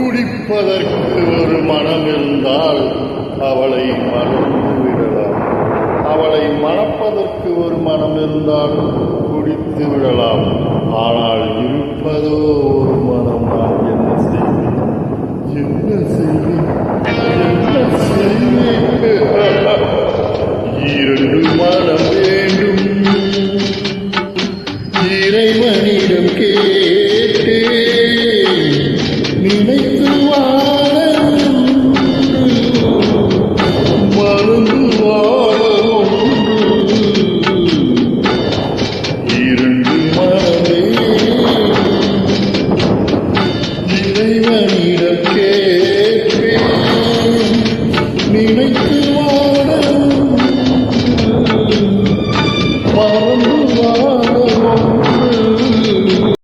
குடிப்பதற்கு ஒரு மனம் இருந்தால் அவளை மறந்து விடலாம். அவளை மணப்பதற்கு ஒரு மனம் இருந்தால் குடித்து விடலாம். ஆனால் இருப்பதோ ஒரு மனம். நான் என்ன செய்வேன்? இரண்டு மனம் வேண்டும். இறைவனிடம்